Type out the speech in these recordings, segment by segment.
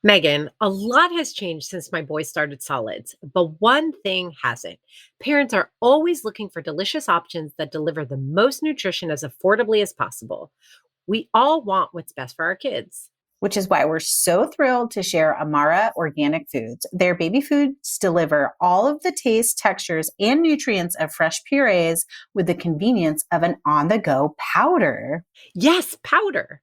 Megan, a lot has changed since my boys started solids, but one thing hasn't. Parents are always looking for delicious options that deliver the most nutrition as affordably as possible. We all want what's best for our kids. Which is why we're so thrilled to share Amara Organic Foods. Their baby foods deliver all of the taste, textures, and nutrients of fresh purees with the convenience of an on-the-go powder. Yes, powder.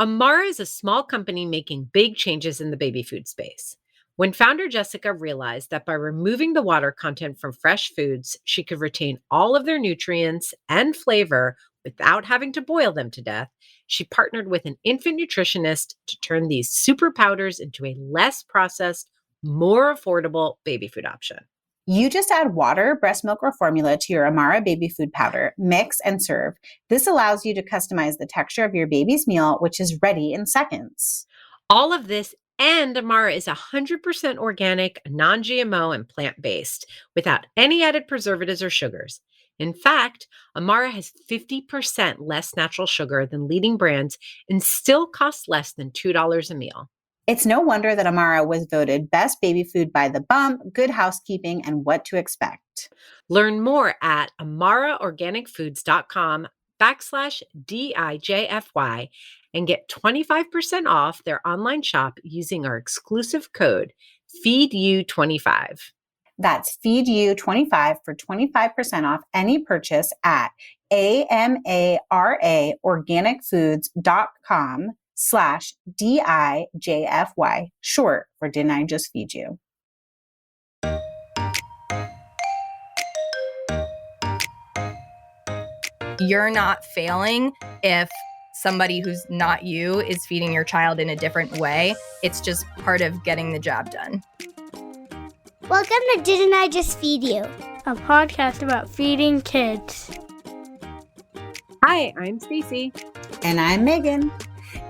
Amara is a small company making big changes in the baby food space. When founder Jessica realized that by removing the water content from fresh foods, she could retain all of their nutrients and flavor without having to boil them to death, she partnered with an infant nutritionist to turn these super powders into a less processed, more affordable baby food option. You just add water, breast milk, or formula to your Amara baby food powder, mix and serve. This allows you to customize the texture of your baby's meal, which is ready in seconds. All of this and Amara is 100% organic, non GMO, and plant based without any added preservatives or sugars. In fact, Amara has 50% less natural sugar than leading brands and still costs less than $2 a meal. It's no wonder that Amara was voted best baby food by The Bump, Good Housekeeping, and What to Expect. Learn more at amaraorganicfoods.com/DIJFY and get 25% off their online shop using our exclusive code FEEDYOU25. That's FEEDYOU25 for 25% off any purchase at amaraorganicfoods.com/DIJFY, short for Didn't I Just Feed You? You're not failing if somebody who's not you is feeding your child in a different way. It's just part of getting the job done. Welcome to Didn't I Just Feed You? A podcast about feeding kids. Hi, I'm Stacey. And I'm Megan.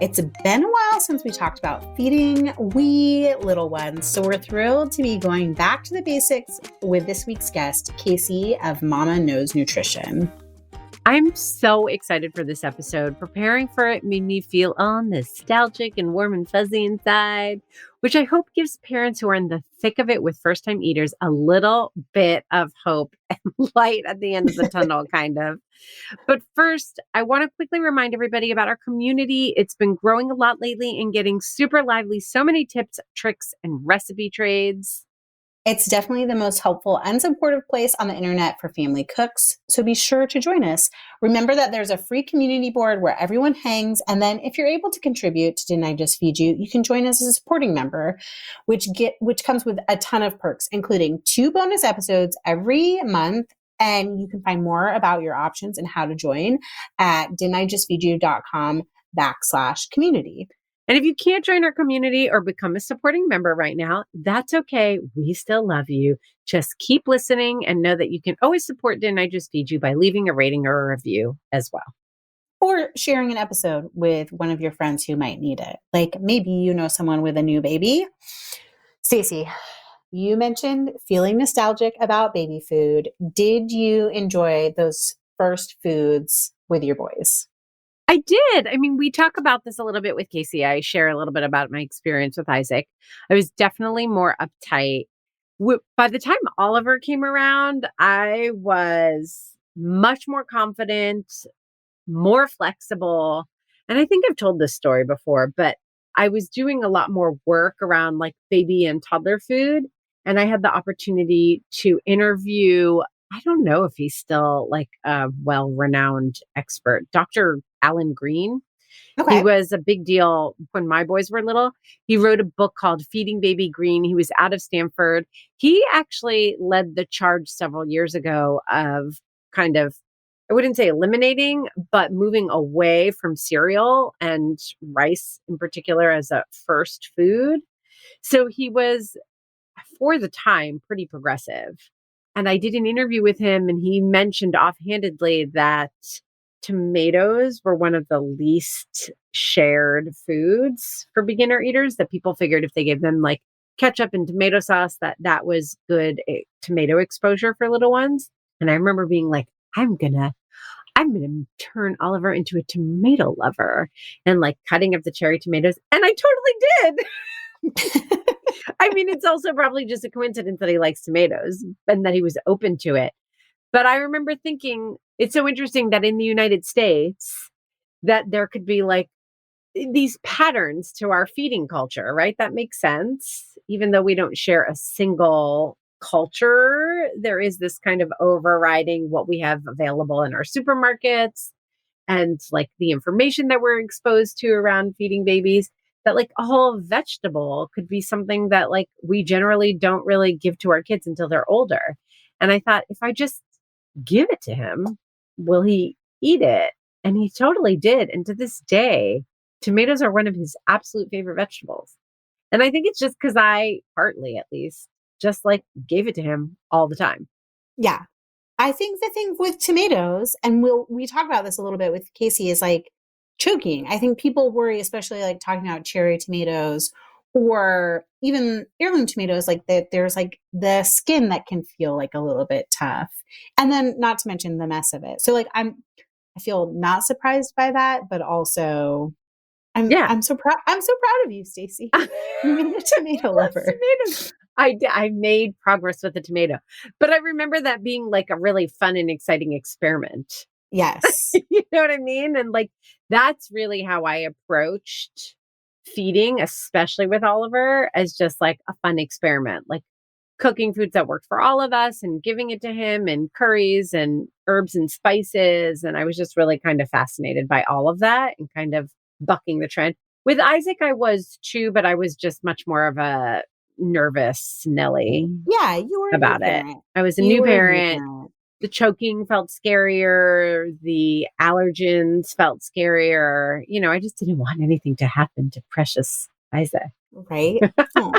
It's been a while since we talked about feeding wee little ones, so we're thrilled to be going back to the basics with this week's guest, Kacie of Mama Knows Nutrition. I'm so excited for this episode. Preparing for it made me feel all nostalgic and warm and fuzzy inside, which I hope gives parents who are in the thick of it with first-time eaters a little bit of hope and light at the end of the tunnel, kind of. But first, I want to quickly remind everybody about our community. It's been growing a lot lately and getting super lively. So many tips, tricks, and recipe trades. It's definitely the most helpful and supportive place on the internet for family cooks, so be sure to join us. Remember that there's a free community board where everyone hangs, and then if you're able to contribute to Didn't I Just Feed You, you can join us as a supporting member, which comes with a ton of perks, including 2 bonus episodes every month, and you can find more about your options and how to join at didn'tijustfeedyou.com/community. And if you can't join our community or become a supporting member right now, that's okay. We still love you. Just keep listening and know that you can always support Didn't I Just Feed You by leaving a rating or a review as well. Or sharing an episode with one of your friends who might need it. Like maybe you know someone with a new baby. Stacey, you mentioned feeling nostalgic about baby food. Did you enjoy those first foods with your boys? I did. I mean, we talk about this a little bit with Kacie. I share a little bit about my experience with Isaac. I was definitely more uptight. By the time Oliver came around, I was much more confident, more flexible. And I think I've told this story before, but I was doing a lot more work around like baby and toddler food. And I had the opportunity to interview, I don't know if he's still like a well-renowned expert, Dr. Alan Green. Okay. He was a big deal when my boys were little. He wrote a book called Feeding Baby Green. He was out of Stanford. He actually led the charge several years ago of kind of, I wouldn't say eliminating, but moving away from cereal and rice in particular as a first food. So he was, for the time, pretty progressive. And I did an interview with him and he mentioned offhandedly that tomatoes were one of the least shared foods for beginner eaters, that people figured if they gave them like ketchup and tomato sauce, that was good tomato exposure for little ones. And I remember being like, I'm gonna turn Oliver into a tomato lover and like cutting up the cherry tomatoes. And I totally did. I mean, it's also probably just a coincidence that he likes tomatoes and that he was open to it. But I remember thinking it's so interesting that in the United States that there could be like these patterns to our feeding culture, right? That makes sense. Even though we don't share a single culture, there is this kind of overriding what we have available in our supermarkets and like the information that we're exposed to around feeding babies, that like a whole vegetable could be something that like we generally don't really give to our kids until they're older. And I thought, if I just give it to him, will he eat it? And he totally did. And to this day, tomatoes are one of his absolute favorite vegetables. And I think it's just because I, partly at least, just like gave it to him all the time. Yeah. I think the thing with tomatoes, and we talk about this a little bit with Kacie, is like choking. I think people worry, especially like talking about cherry tomatoes or even heirloom tomatoes, like that there's like the skin that can feel like a little bit tough. And then not to mention the mess of it. So like I feel not surprised by that, but also I'm so proud. I'm so proud of you, Stacey. You made a tomato lover. Tomatoes. I made progress with the tomato, but I remember that being like a really fun and exciting experiment. Yes. You know what I mean? And like, that's really how I approached feeding, especially with Oliver, as just like a fun experiment, like cooking foods that worked for all of us and giving it to him and curries and herbs and spices. And I was just really kind of fascinated by all of that and kind of bucking the trend. With Isaac, I was too, but I was just much more of a nervous Nelly Yeah, you were about it. I was a new parent. The choking felt scarier. The allergens felt scarier. You know, I just didn't want anything to happen to precious Isaac. Right? Oh,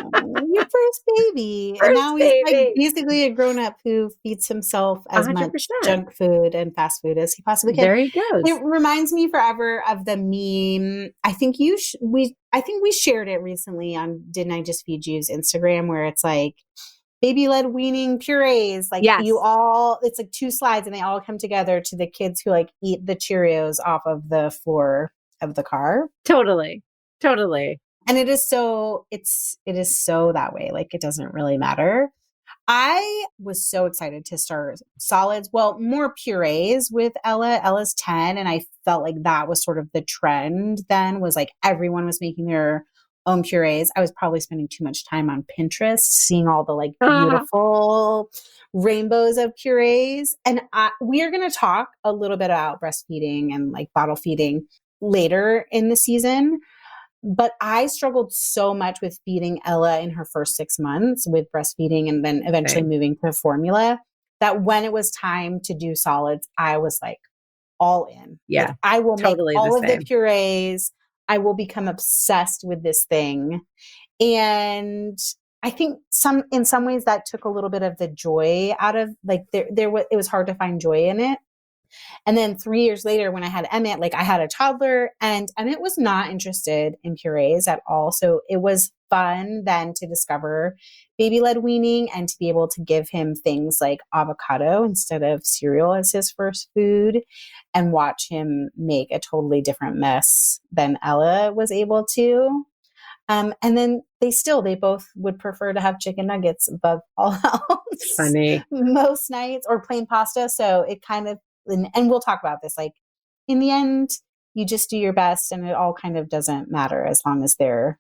your first baby. And now he's like basically a grown-up who feeds himself as 100%. Much junk food and fast food as he possibly can. There he goes. It reminds me forever of the meme. I think we shared it recently on Didn't I Just Feed You's Instagram, where it's like baby-led weaning purees. Like it's like 2 slides and they all come together to the kids who like eat the Cheerios off of the floor of the car. Totally. And it is so that way. Like it doesn't really matter. I was so excited to start solids. Well, more purees with Ella. Ella's 10. And I felt like that was sort of the trend then, was like everyone was making their own purees. I was probably spending too much time on Pinterest, seeing all the like beautiful rainbows of purees. And we are going to talk a little bit about breastfeeding and like bottle feeding later in the season. But I struggled so much with feeding Ella in her first 6 months with breastfeeding and then eventually moving to formula, that when it was time to do solids, I was like all in. Yeah. Like, I will totally make all of the purees. I will become obsessed with this thing. And I think in some ways that took a little bit of the joy out of like it was hard to find joy in it. And then 3 years later, when I had Emmett, like I had a toddler and Emmett was not interested in purees at all. So it was fun then to discover baby-led weaning and to be able to give him things like avocado instead of cereal as his first food and watch him make a totally different mess than Ella was able to. And then they both would prefer to have chicken nuggets above all else. Funny. Most nights, or plain pasta. So it kind of, and we'll talk about this, like in the end, you just do your best and it all kind of doesn't matter as long as they're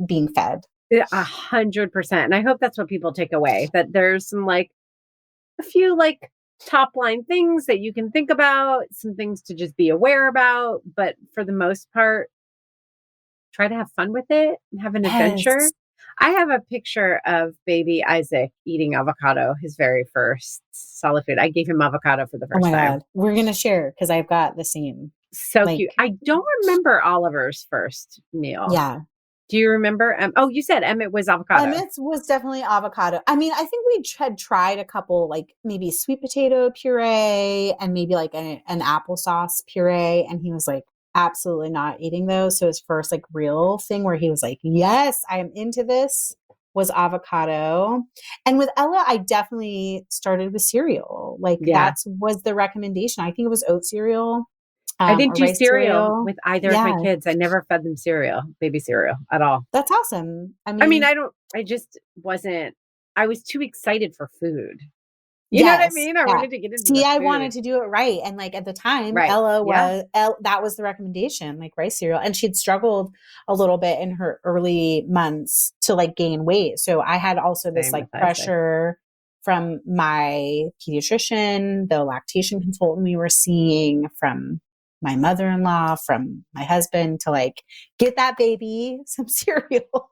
being fed. 100%. And I hope that's what people take away, that there's some like a few like top line things that you can think about, some things to just be aware about. But for the most part, try to have fun with it and have an adventure. I have a picture of baby Isaac eating avocado, his very first solid food. I gave him avocado for the first time. God. We're going to share because I've got the same. So cute. I don't remember Oliver's first meal. Yeah. Do you remember? You said Emmett was avocado. Emmett was definitely avocado. I mean, I think we had tried a couple, like maybe sweet potato puree and maybe like an applesauce puree. And he was like, absolutely not eating those. So his first like real thing where he was like, yes, I am into this, was avocado. And with Ella, I definitely started with cereal. Like that was the recommendation. I think it was oat cereal. I didn't or do rice cereal cereal. with either of my Yeah, kids. I never fed them cereal, baby cereal at all. that's awesome. I I mean, mean, I just wasn't, I was too excited for food. You know what I yes, mean? I yeah. wanted to get into See, the I wanted food. to do it right. And like at the time, Right. Yeah. That was the recommendation, like rice cereal. And she'd struggled a little bit in her early months to like gain weight. So I had also this Same like with Isaac. pressure from my pediatrician, the lactation consultant we were seeing, from my mother-in-law, from my husband, to like get that baby some cereal.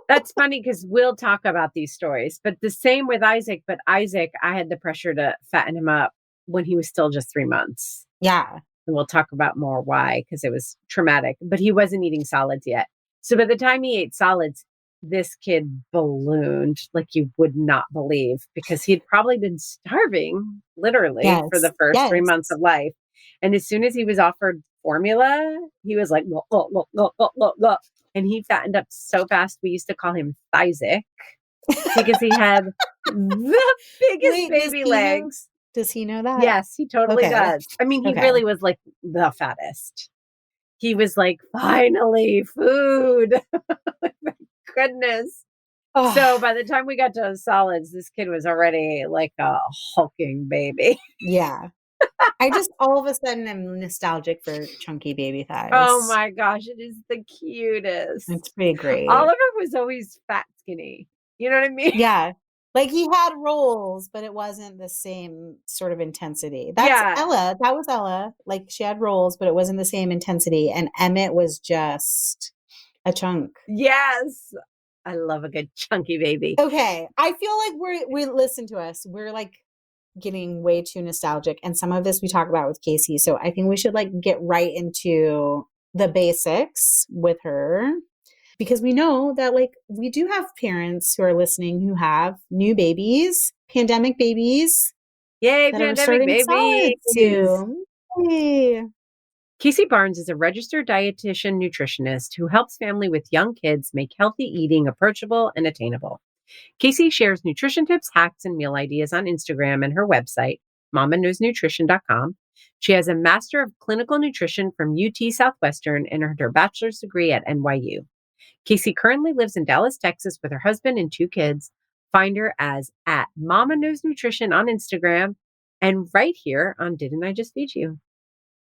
That's funny because we'll talk about these stories, but the same with Isaac. But Isaac, I had the pressure to fatten him up when he was still just 3 months. Yeah. And we'll talk about more why, because it was traumatic, but he wasn't eating solids yet. So by the time he ate solids, this kid ballooned like you would not believe, because he had probably been starving literally for Yes. the first 3 months Yes. of life. And as soon as he was offered formula, he was like, "Look, look, look, look, look, look, look." And he fattened up so fast. We used to call him Isaac because he had the biggest Wait, baby legs. does he know that? Yes, he totally Okay. does. I mean, he Okay. really was like the fattest. He was like, finally, food. My goodness. Oh, So by the time we got to solids, this kid was already like a hulking baby. yeah. I just all of a sudden am nostalgic for chunky baby Oh thighs. my gosh, it is the It's cutest. pretty All great. of it was always fat skinny. You know what I mean? Yeah. Like he had rolls, but it wasn't the same sort of intensity. That's Yeah. Ella. That was Ella. Like she had rolls, but it wasn't the same intensity. And Emmett was just a chunk. Yes. I love a good chunky baby. Okay. I feel like we listen to us. We're like getting way too nostalgic. And some of this we talk about with Kacie. So I think we should like get right into the basics with her, because we know that like we do have parents who are listening who have new babies, pandemic babies Yay, that are pandemic starting babies. solids soon. Yay. Kacie Barnes is a registered dietitian nutritionist who helps family with young kids make healthy eating approachable and attainable. Kacie shares nutrition tips, hacks, and meal ideas on Instagram and her website, mamaknowsnutrition.com. She has a Master of Clinical Nutrition from UT Southwestern and earned her bachelor's degree at NYU. Kacie currently lives in Dallas, Texas with her husband and 2 kids. Find her as at Mama Knows Nutrition on Instagram and right here on Didn't I Just Feed You?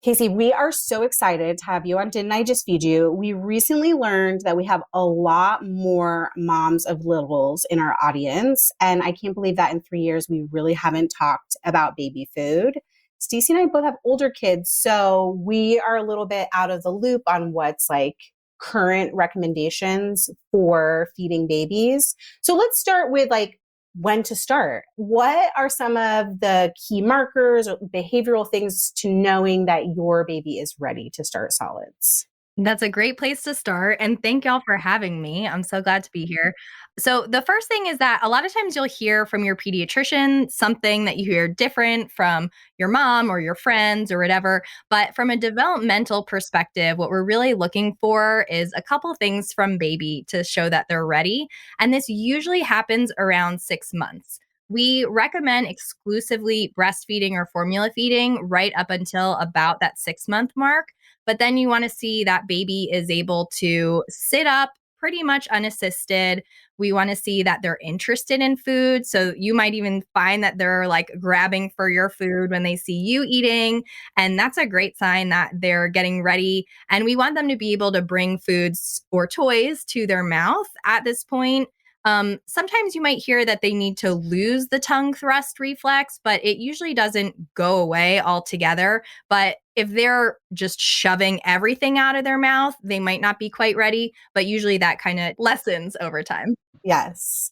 Kacie, we are so excited to have you on Didn't I Just Feed You? We recently learned that we have a lot more moms of littles in our audience. And I can't believe that in 3 years, we really haven't talked about baby food. Stacey and I both have older kids, so we are a little bit out of the loop on what's like current recommendations for feeding babies. So let's start with like when to start. What are some of the key markers or behavioral things to knowing that your baby is ready to start solids? That's a great place to start. And thank y'all for having me. I'm so glad to be here. So, the first thing is that a lot of times you'll hear from your pediatrician something that you hear different from your mom or your friends or whatever. But from a developmental perspective, what we're really looking for is a couple things from baby to show that they're ready. And this usually happens around 6 months. We recommend exclusively breastfeeding or formula feeding right up until about that 6 month mark. But then you want to see that baby is able to sit up pretty much unassisted. We want to see that they're interested in food. So you might even find that they're like grabbing for your food when they see you eating. And that's a great sign that they're getting ready. And we want them to be able to bring foods or toys to their mouth at this point. Sometimes you might hear that they need to lose the tongue thrust reflex, but it usually doesn't go away altogether. But if they're just shoving everything out of their mouth, they might not be quite ready, but usually that kind of lessens over time. Yes.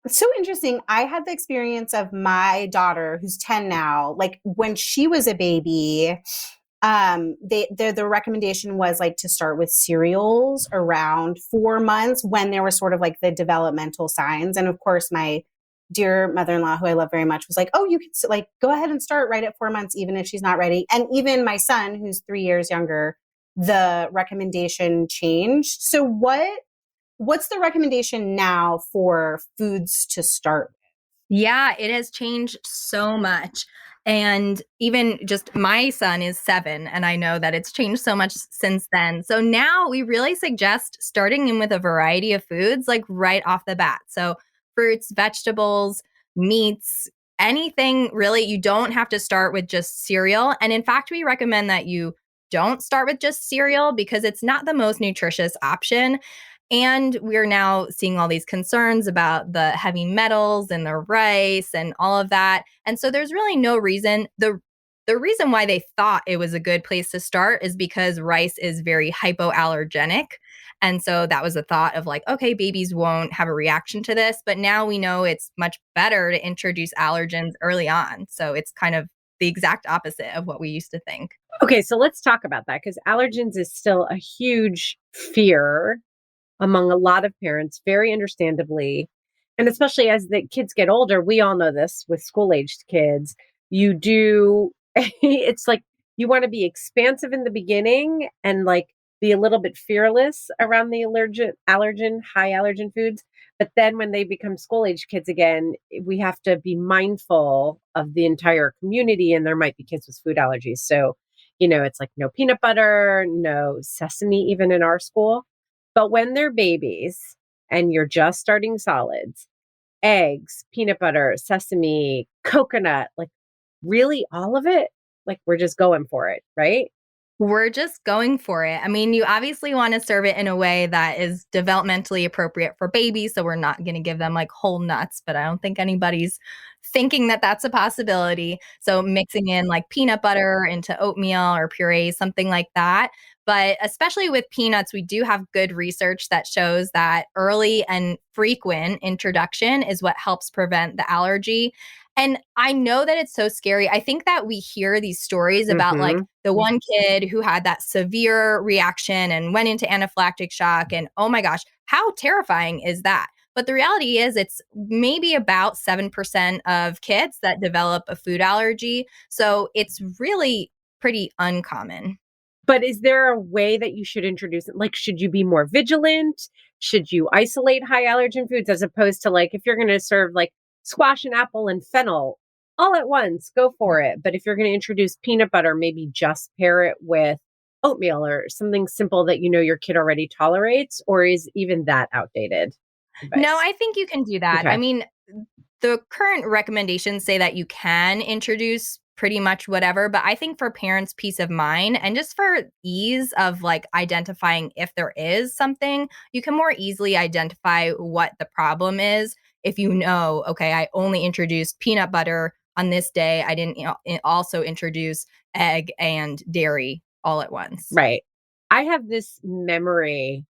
It's so interesting. I had the experience of my daughter, who's 10 now, like when she was a baby, the recommendation was like to start with cereals around 4 months when there was sort of like the developmental signs. And of course, my dear mother-in-law, who I love very much, was like, "Oh, you can like go ahead and start right at 4 months, even if she's not ready." And even my son, who's 3 years younger, the recommendation changed. So what's the recommendation now for foods to start? Yeah, it has changed so much. And even just my son is 7, and I know that it's changed so much since then. So now we really suggest starting in with a variety of foods, like right off the bat. So fruits, vegetables, meats, anything really. You don't have to start with just cereal. And in fact, we recommend that you don't start with just cereal because it's not the most nutritious option. And we're now seeing all these concerns about the heavy metals in the rice and all of that. And so there's really no reason. The reason why they thought it was a good place to start is because rice is very hypoallergenic. And so that was a thought of like, okay, babies won't have a reaction to this. But now we know it's much better to introduce allergens early on. So it's kind of the exact opposite of what we used to think. Okay, so let's talk about that because allergens is still a huge fear among a lot of parents, very understandably. And especially as the kids get older, we all know this with school-aged kids. You do, it's like you want to be expansive in the beginning and like be a little bit fearless around the high allergen foods. But then when they become school-aged kids again, we have to be mindful of the entire community, and there might be kids with food allergies. So, it's like no peanut butter, no sesame, even in our school. But when they're babies and you're just starting solids, eggs, peanut butter, sesame, coconut, like really all of it, like we're just going for it, right? We're just going for it. I mean, you obviously want to serve it in a way that is developmentally appropriate for babies. So we're not going to give them like whole nuts, but I don't think anybody's thinking that that's a possibility. So mixing in like peanut butter into oatmeal or puree, something like that. But especially with peanuts, we do have good research that shows that early and frequent introduction is what helps prevent the allergy. And I know that it's so scary. I think that we hear these stories about like the one kid who had that severe reaction and went into anaphylactic shock. And oh my gosh, how terrifying is that? But the reality is, it's maybe about 7% of kids that develop a food allergy. So it's really pretty uncommon. But is there a way that you should introduce it? Like, should you be more vigilant? Should you isolate high allergen foods as opposed to like if you're going to serve like squash and apple and fennel all at once, go for it. But if you're going to introduce peanut butter, maybe just pair it with oatmeal or something simple that your kid already tolerates, or is even that outdated advice? No, I think you can do that. Okay. I mean, the current recommendations say that you can introduce pretty much whatever, but I think for parents' peace of mind and just for ease of like identifying if there is something, you can more easily identify what the problem is if you know, okay, I only introduced peanut butter on this day. I didn't also introduce egg and dairy all at once. Right. I have this memory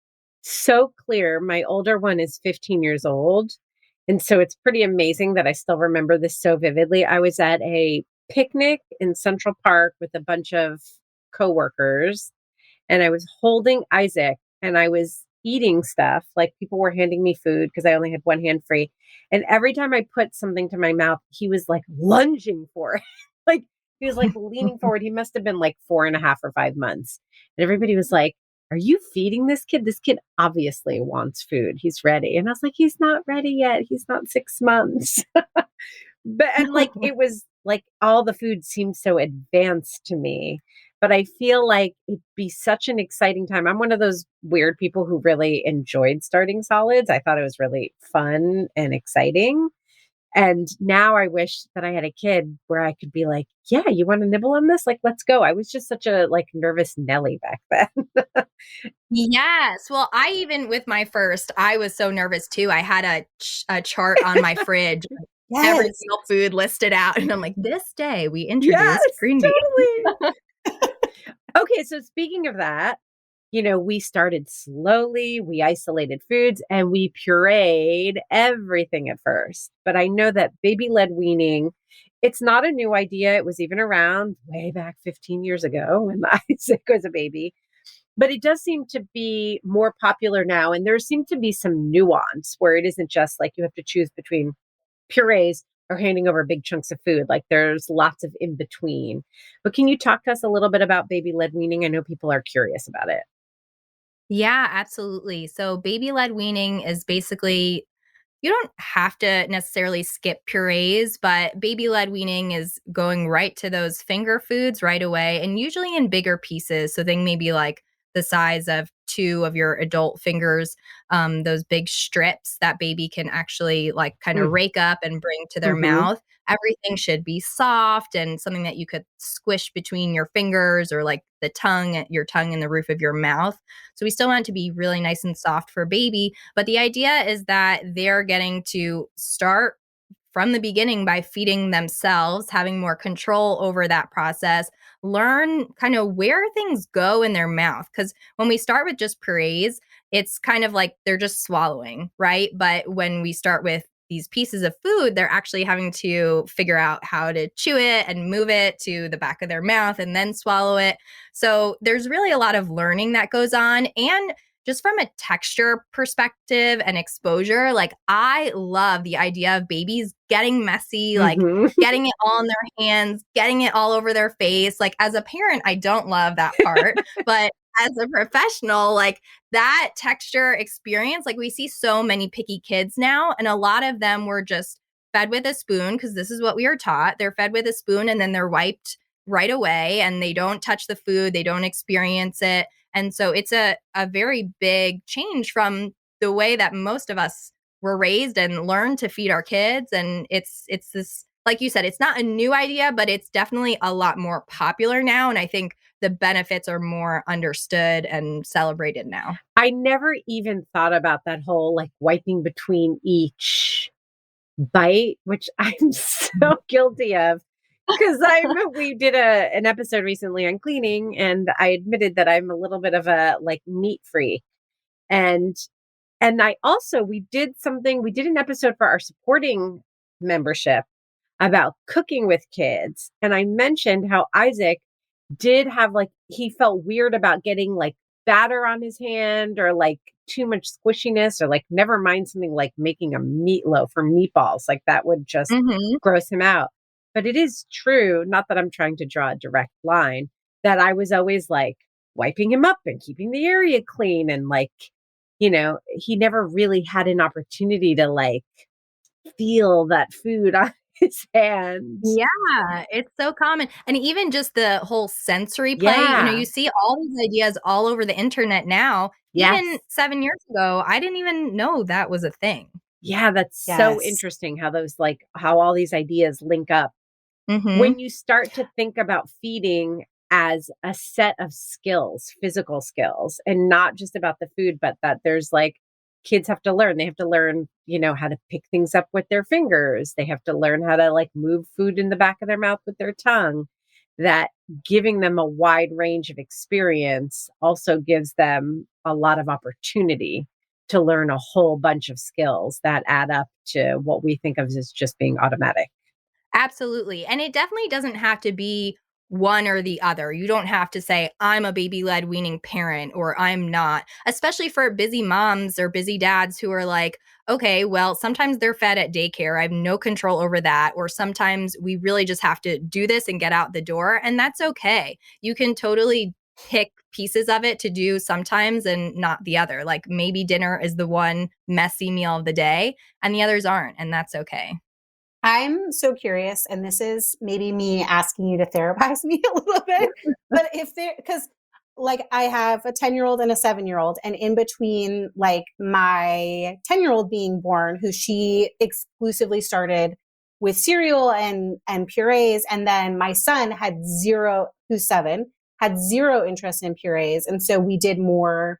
so clear. My older one is 15 years old. And so it's pretty amazing that I still remember this so vividly. I was at a picnic in Central Park with a bunch of coworkers, and I was holding Isaac and I was eating stuff. Like people were handing me food because I only had one hand free. And every time I put something to my mouth, he was like lunging for it. Like he was like leaning forward. He must have been like 4.5 or 5 months. And everybody was like, "Are you feeding this kid? This kid obviously wants food. He's ready." And I was like, "He's not ready yet. He's not 6 months." And like it was like all the food seemed so advanced to me. But I feel like it'd be such an exciting time. I'm one of those weird people who really enjoyed starting solids. I thought it was really fun and exciting. And now I wish that I had a kid where I could be like, "Yeah, you want to nibble on this? Like, let's go." I was just such a like nervous Nelly back then. Yes. Well, I even with my first, I was so nervous too. I had a chart on my fridge, every single food listed out, and I'm like, this day we introduced green beans. Totally. Okay, so speaking of that, we started slowly, we isolated foods, and we pureed everything at first. But I know that baby-led weaning, it's not a new idea. It was even around way back 15 years ago when Isaac was a baby. But it does seem to be more popular now. And there seems to be some nuance where it isn't just like you have to choose between purees or handing over big chunks of food. Like there's lots of in between. But can you talk to us a little bit about baby-led weaning? I know people are curious about it. Yeah, absolutely. So baby led weaning is basically you don't have to necessarily skip purees, but baby-led weaning is going right to those finger foods right away, and usually in bigger pieces. So they may be like the size of two of your adult fingers, those big strips that baby can actually like kind of rake up and bring to their Mm-hmm. mouth. Everything should be soft and something that you could squish between your fingers, or like your tongue in the roof of your mouth. So we still want it to be really nice and soft for baby. But the idea is that they're getting to start from the beginning by feeding themselves, having more control over that process, learn kind of where things go in their mouth. Because when we start with just purees, it's kind of like they're just swallowing, right? But when we start with these pieces of food, they're actually having to figure out how to chew it and move it to the back of their mouth and then swallow it. So there's really a lot of learning that goes on. And just from a texture perspective and exposure, like I love the idea of babies getting messy, like Mm-hmm. getting it all in their hands, getting it all over their face. Like as a parent, I don't love that part, but as a professional, like that texture experience, like we see so many picky kids now, and a lot of them were just fed with a spoon because this is what we are taught. They're fed with a spoon and then they're wiped right away, and they don't touch the food, they don't experience it. And so it's a very big change from the way that most of us were raised and learned to feed our kids. And it's this, like you said, it's not a new idea, but it's definitely a lot more popular now. And I think the benefits are more understood and celebrated now. I never even thought about that whole like wiping between each bite, which I'm so guilty of. Because we did an episode recently on cleaning, and I admitted that I'm a little bit of a like meat freak, and I also we did an episode for our supporting membership about cooking with kids, and I mentioned how Isaac did have like he felt weird about getting like batter on his hand or like too much squishiness or like never mind something like making a meatloaf or meatballs, like that would just gross him out. But it is true, not that I'm trying to draw a direct line, that I was always like wiping him up and keeping the area clean, and like, he never really had an opportunity to like feel that food on his hand. Yeah, it's so common. And even just the whole sensory play, Yeah. you see all these ideas all over the internet now. Yes. Even 7 years ago, I didn't even know that was a thing. Yeah, that's so Yes. interesting how how all these ideas link up. When you start to think about feeding as a set of skills, physical skills, and not just about the food, but that there's like kids have to learn. They have to learn, how to pick things up with their fingers. They have to learn how to like move food in the back of their mouth with their tongue. That giving them a wide range of experience also gives them a lot of opportunity to learn a whole bunch of skills that add up to what we think of as just being automatic. Absolutely. And it definitely doesn't have to be one or the other. You don't have to say, I'm a baby led weaning parent or I'm not, especially for busy moms or busy dads who are like, okay, well, sometimes they're fed at daycare. I have no control over that. Or sometimes we really just have to do this and get out the door. And that's okay. You can totally pick pieces of it to do sometimes and not the other. Like maybe dinner is the one messy meal of the day and the others aren't. And that's okay. I'm so curious, and this is maybe me asking you to therapize me a little bit, but because like I have a 10-year-old and a 7-year-old, and in between like my 10-year-old being born, who she exclusively started with cereal and purees, and then my son who's 7, had zero interest in purees, and so we did more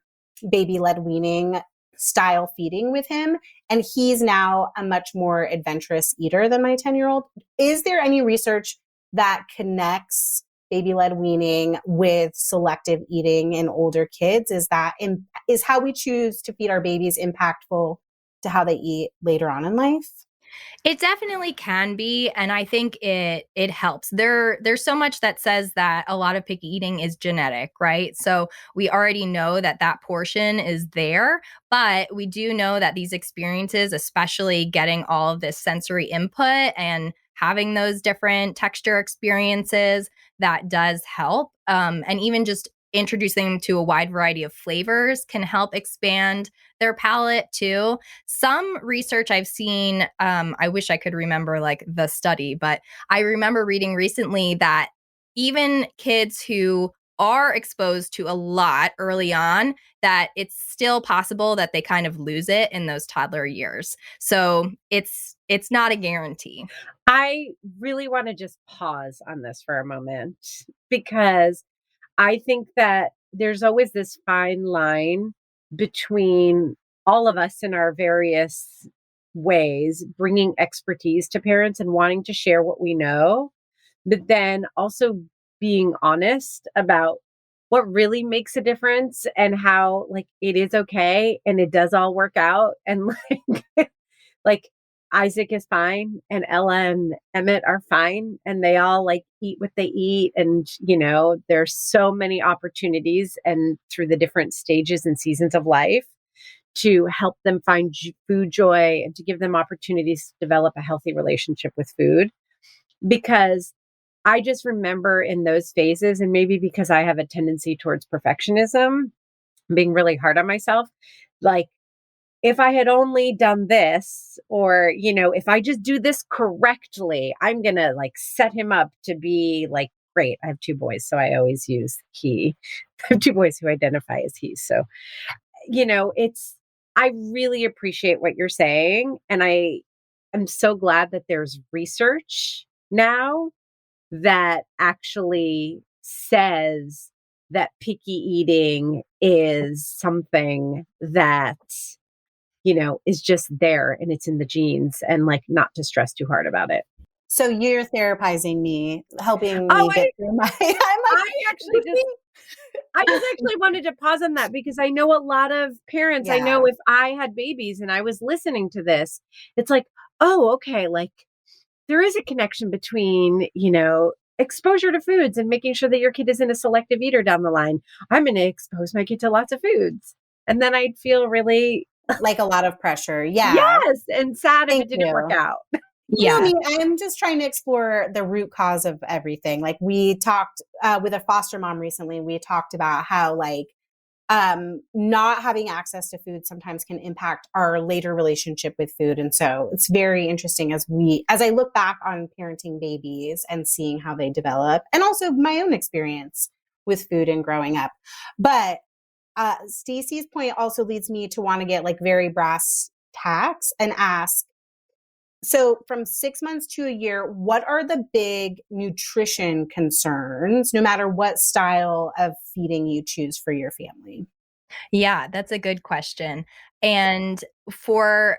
baby-led weaning style feeding with him. And he's now a much more adventurous eater than my 10-year-old. Is there any research that connects baby-led weaning with selective eating in older kids? Is how we choose to feed our babies impactful to how they eat later on in life? It definitely can be, and I think it helps. There's so much that says that a lot of picky eating is genetic, right? So we already know that that portion is there, but we do know that these experiences, especially getting all of this sensory input and having those different texture experiences, that does help. And even just introducing them to a wide variety of flavors can help expand their palate too. Some research I've seen, I wish I could remember like the study, but I remember reading recently that even kids who are exposed to a lot early on, that it's still possible that they kind of lose it in those toddler years. So it's not a guarantee. I really want to just pause on this for a moment because I think that there's always this fine line between all of us in our various ways, bringing expertise to parents and wanting to share what we know, but then also being honest about what really makes a difference and how like it is okay and it does all work out and like Isaac is fine and Ella and Emmett are fine and they all like eat what they eat. And, there's so many opportunities and through the different stages and seasons of life to help them find food joy and to give them opportunities to develop a healthy relationship with food. Because I just remember in those phases, and maybe because I have a tendency towards perfectionism, being really hard on myself, like, if I had only done this, or, if I just do this correctly, I'm going to like set him up to be like, great. I have 2 boys. So I always use he. I have 2 boys who identify as he. So, I really appreciate what you're saying. And I am so glad that there's research now that actually says that picky eating is something that is just there and it's in the genes and like not to stress too hard about it. So you're therapizing me, helping me get through my. I'm like, I just actually wanted to pause on that because I know a lot of parents. I know if I had babies and I was listening to this, it's like, oh, okay, like there is a connection between exposure to foods and making sure that your kid isn't a selective eater down the line. I'm going to expose my kid to lots of foods, and then I'd feel really like a lot of pressure. Yeah. Yes. And sad if it didn't work out. Yeah. I mean, I'm just trying to explore the root cause of everything. Like we talked with a foster mom recently, we talked about how like not having access to food sometimes can impact our later relationship with food. And so it's very interesting as I look back on parenting babies and seeing how they develop, and also my own experience with food and growing up. But Stacey's point also leads me to want to get like very brass tacks and ask, so from 6 months to a year, what are the big nutrition concerns, no matter what style of feeding you choose for your family? Yeah, that's a good question. And for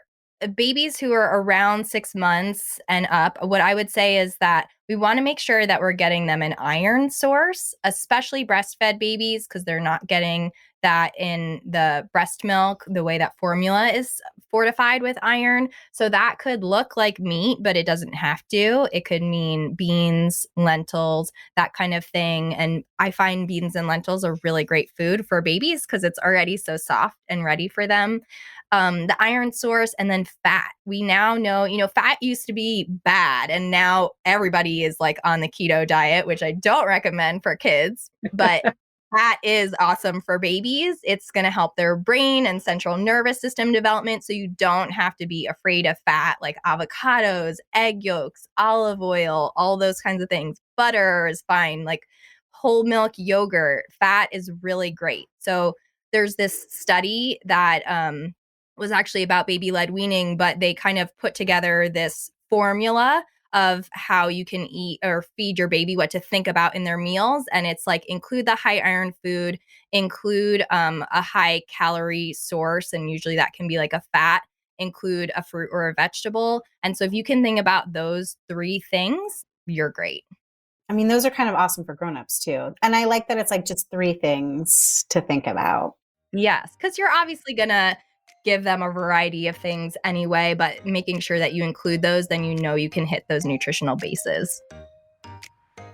babies who are around 6 months and up, what I would say is that we want to make sure that we're getting them an iron source, especially breastfed babies, because they're not getting that in the breast milk, the way that formula is fortified with iron. So that could look like meat, but it doesn't have to. It could mean beans, lentils, that kind of thing. And I find beans and lentils are really great food for babies because it's already so soft and ready for them. The iron source, and then fat. We now know, fat used to be bad, and now everybody is like on the keto diet, which I don't recommend for kids, but fat is awesome for babies. It's going to help their brain and central nervous system development. So you don't have to be afraid of fat, like avocados, egg yolks, olive oil, all those kinds of things. Butter is fine, like whole milk yogurt. Fat is really great. So there's this study that was actually about baby-led weaning, but they kind of put together this formula of how you can eat or feed your baby, what to think about in their meals. And it's like include the high iron food, include a high calorie source. And usually that can be like a fat, include a fruit or a vegetable. And so if you can think about those 3 things, you're great. I mean, those are kind of awesome for grownups too. And I like that it's like just 3 things to think about. Yes, because you're obviously going to give them a variety of things anyway, but making sure that you include those, then you can hit those nutritional bases.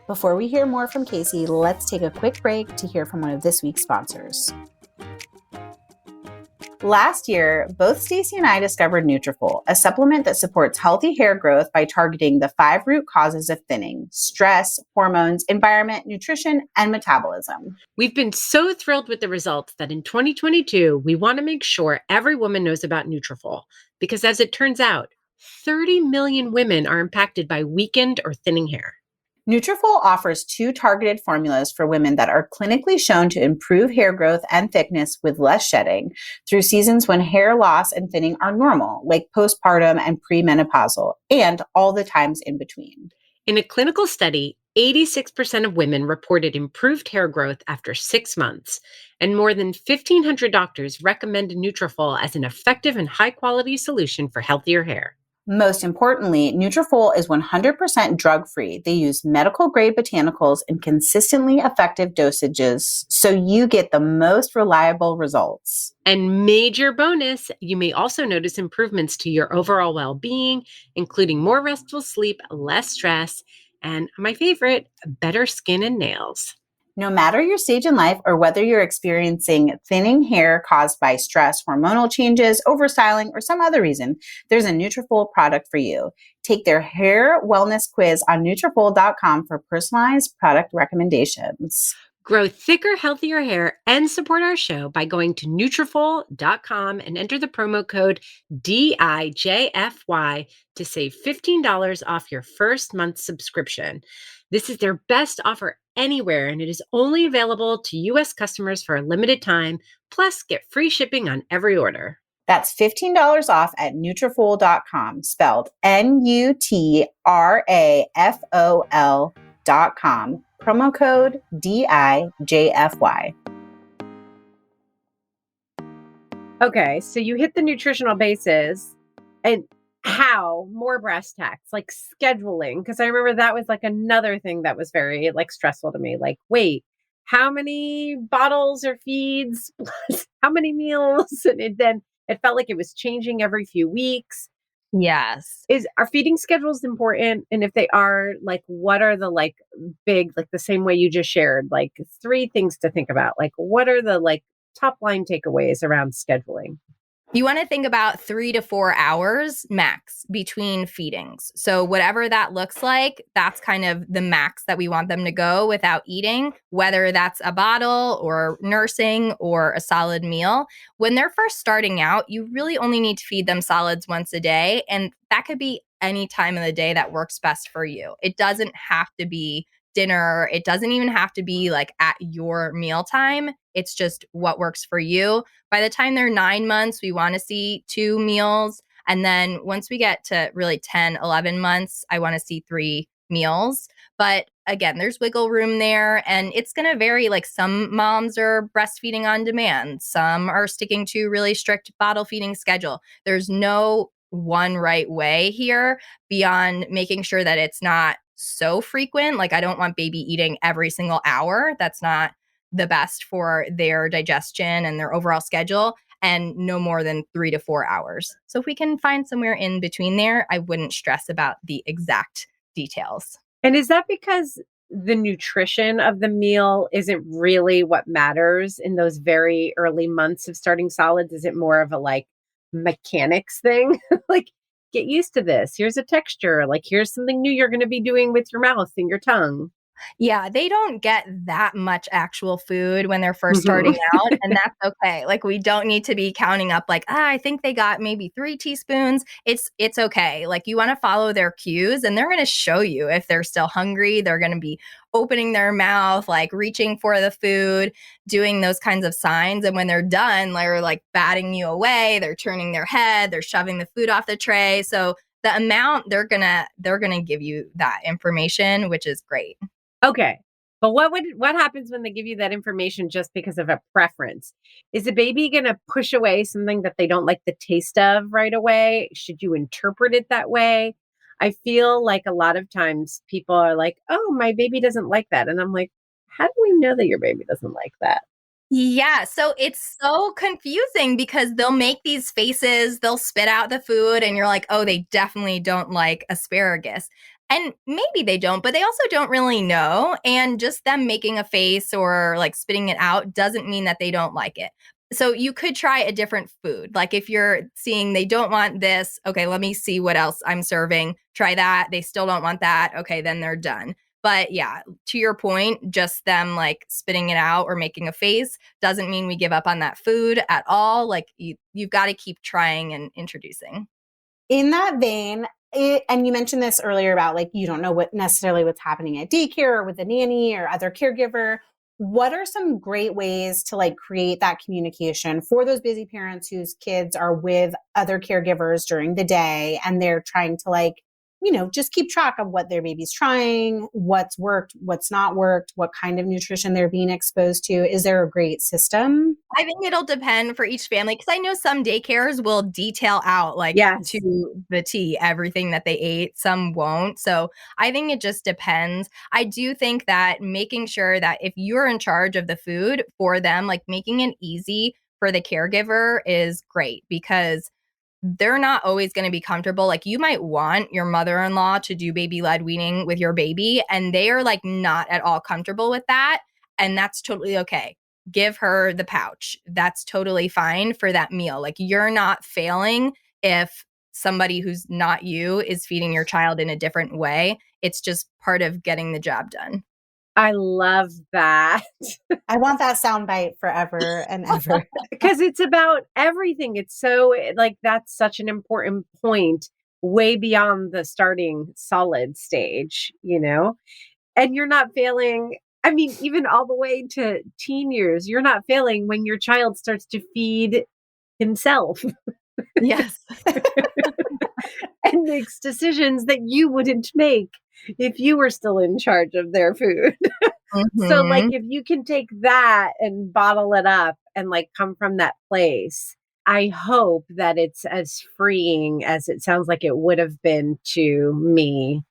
Before we hear more from Kacie, let's take a quick break to hear from one of this week's sponsors. Last year, both Stacy and I discovered Nutrafol, a supplement that supports healthy hair growth by targeting the 5 root causes of thinning: stress, hormones, environment, nutrition, and metabolism. We've been so thrilled with the results that in 2022, we want to make sure every woman knows about Nutrafol, because as it turns out, 30 million women are impacted by weakened or thinning hair. Nutrafol offers 2 targeted formulas for women that are clinically shown to improve hair growth and thickness with less shedding through seasons when hair loss and thinning are normal, like postpartum and premenopausal, and all the times in between. In a clinical study, 86% of women reported improved hair growth after 6 months, and more than 1,500 doctors recommend Nutrafol as an effective and high-quality solution for healthier hair. Most importantly, Nutrafol is 100% drug-free. They use medical-grade botanicals in consistently effective dosages, so you get the most reliable results. And major bonus, you may also notice improvements to your overall well-being, including more restful sleep, less stress, and my favorite, better skin and nails. No matter your stage in life or whether you're experiencing thinning hair caused by stress, hormonal changes, overstyling, or some other reason, there's a Nutrafol product for you. Take their hair wellness quiz on Nutrafol.com for personalized product recommendations. Grow thicker, healthier hair and support our show by going to Nutrafol.com and enter the promo code DIJFY to save $15 off your first month subscription. This is their best offer anywhere, and it is only available to U.S. customers for a limited time. Plus, get free shipping on every order. That's $15 off at Nutrafol.com, spelled Nutrafol.com. Promo code DIJFY. Okay, so you hit the nutritional bases, and how more brass tacks, like scheduling, because I remember that was like another thing that was very like stressful to me. Like, wait, how many bottles or feeds plus how many meals? And then it felt like it was changing every few weeks. Yes. Are feeding schedules important? And if they are, like, what are the like big, like the same way you just shared, like 3 things to think about? Like, what are the like top line takeaways around scheduling? You want to think about 3 to 4 hours max between feedings. So whatever that looks like, that's kind of the max that we want them to go without eating, whether that's a bottle or nursing or a solid meal. When they're first starting out, you really only need to feed them solids once a day. And that could be any time of the day that works best for you. It doesn't have to be dinner. It doesn't even have to be like at your mealtime. It's just what works for you. By the time they're 9 months, we want to see 2 meals. And then once we get to really 10, 11 months, I want to see 3 meals. But again, there's wiggle room there. And it's going to vary. Like some moms are breastfeeding on demand. Some are sticking to really strict bottle feeding schedule. There's no one right way here beyond making sure that it's not so frequent. Like I don't want baby eating every single hour. That's not the best for their digestion and their overall schedule, and no more than 3 to 4 hours. So if we can find somewhere in between there, I wouldn't stress about the exact details. And is that because the nutrition of the meal isn't really what matters in those very early months of starting solids? Is it more of a like mechanics thing? Like, get used to this. Here's a texture. Like, here's something new you're going to be doing with your mouth and your tongue. Yeah, they don't get that much actual food when they're first starting out, and that's okay. Like we don't need to be counting up like, I think they got maybe 3 teaspoons. It's okay. Like you want to follow their cues, and they're going to show you if they're still hungry. They're going to be opening their mouth, like reaching for the food, doing those kinds of signs. And when they're done, they're like batting you away. They're turning their head. They're shoving the food off the tray. So the amount they're gonna give you that information, which is great. Okay. But what happens when they give you that information just because of a preference? Is the baby going to push away something that they don't like the taste of right away? Should you interpret it that way? I feel like a lot of times people are like, "Oh, my baby doesn't like that." And I'm like, "How do we know that your baby doesn't like that?" Yeah, so it's so confusing because they'll make these faces, they'll spit out the food, and you're like, oh, they definitely don't like asparagus. And maybe they don't, but they also don't really know. And just them making a face or like spitting it out doesn't mean that they don't like it. So you could try a different food. Like if you're seeing they don't want this, okay, let me see what else I'm serving. Try that. They still don't want that. Okay, then they're done. But yeah, to your point, just them like spitting it out or making a face doesn't mean we give up on that food at all. Like you've got to keep trying and introducing. In that vein, and you mentioned this earlier about like, you don't know what necessarily what's happening at daycare or with a nanny or other caregiver. What are some great ways to like create that communication for those busy parents whose kids are with other caregivers during the day and they're trying to like, just keep track of what their baby's trying, what's worked, what's not worked, what kind of nutrition they're being exposed to? Is there a great system? I think it'll depend for each family because I know some daycares will detail out like Yes. to the T everything that they ate. Some won't. So I think it just depends. I do think that making sure that if you're in charge of the food for them, like making it easy for the caregiver is great because they're not always going to be comfortable. Like you might want your mother-in-law to do baby-led weaning with your baby, and they are like not at all comfortable with that. And that's totally okay. Give her the pouch. That's totally fine for that meal. Like you're not failing if somebody who's not you is feeding your child in a different way. It's just part of getting the job done. I love that. I want that soundbite forever and ever. Because it's about everything. It's so like that's such an important point way beyond the starting solid stage, and you're not failing. I mean, even all the way to teen years, you're not failing when your child starts to feed himself Yes. and makes decisions that you wouldn't make if you were still in charge of their food. So like if you can take that and bottle it up and like come from that place, I hope that it's as freeing as it sounds like it would have been to me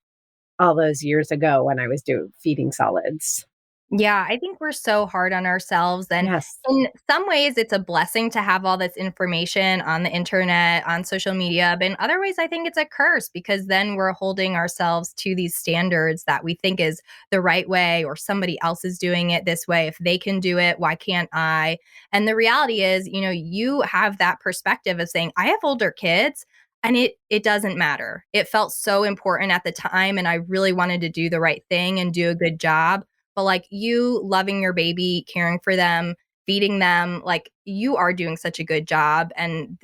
all those years ago when I was feeding solids. Yeah, I think we're so hard on ourselves. And Yes. in some ways, it's a blessing to have all this information on the internet, on social media. But in other ways, I think it's a curse because then we're holding ourselves to these standards that we think is the right way or somebody else is doing it this way. If they can do it, why can't I? And the reality is, you have that perspective of saying, I have older kids. And it doesn't matter. It felt so important at the time. And I really wanted to do the right thing and do a good job. But like you loving your baby, caring for them, feeding them, like you are doing such a good job. And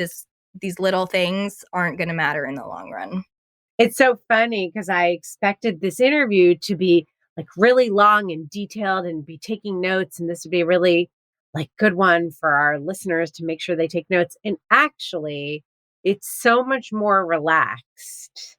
these little things aren't going to matter in the long run. It's so funny because I expected this interview to be like really long and detailed and be taking notes. And this would be a really like good one for our listeners to make sure they take notes. And actually, it's so much more relaxed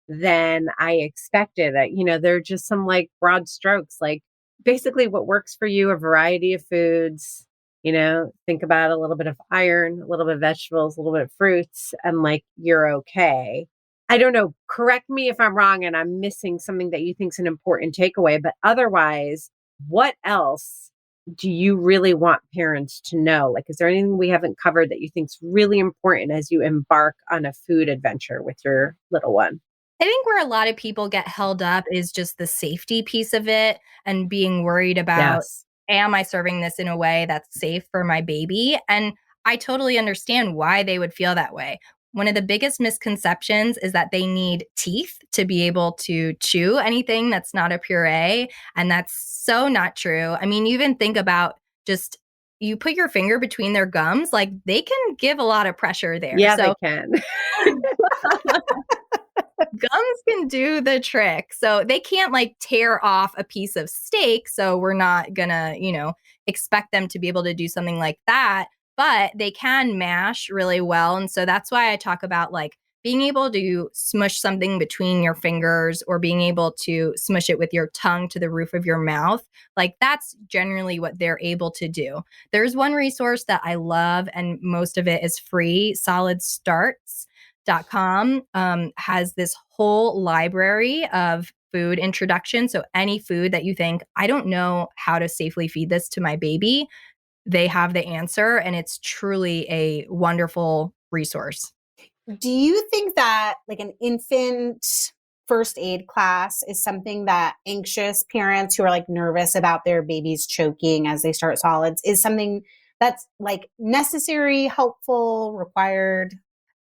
than I expected. There are just some like broad strokes, like basically what works for you, a variety of foods, think about a little bit of iron, a little bit of vegetables, a little bit of fruits, and like you're okay. I don't know, correct me if I'm wrong and I'm missing something that you think is an important takeaway, but otherwise, what else do you really want parents to know? Like, is there anything we haven't covered that you think is really important as you embark on a food adventure with your little one? I think where a lot of people get held up is just the safety piece of it and being worried about, Yes. am I serving this in a way that's safe for my baby? And I totally understand why they would feel that way. One of the biggest misconceptions is that they need teeth to be able to chew anything that's not a puree. And that's so not true. I mean, you even think about just you put your finger between their gums, like they can give a lot of pressure there. Yeah, So they can. gums can do the trick. So they can't like tear off a piece of steak. So we're not gonna, expect them to be able to do something like that. But they can mash really well. And so that's why I talk about like being able to smush something between your fingers or being able to smush it with your tongue to the roof of your mouth. Like that's generally what they're able to do. There's one resource that I love, and most of it is free, solidstarts.com has this whole library of food introduction. So any food that you think, I don't know how to safely feed this to my baby, they have the answer. And it's truly a wonderful resource. Do you think that like an infant first aid class is something that anxious parents who are like nervous about their babies choking as they start solids is something that's like necessary, helpful, required?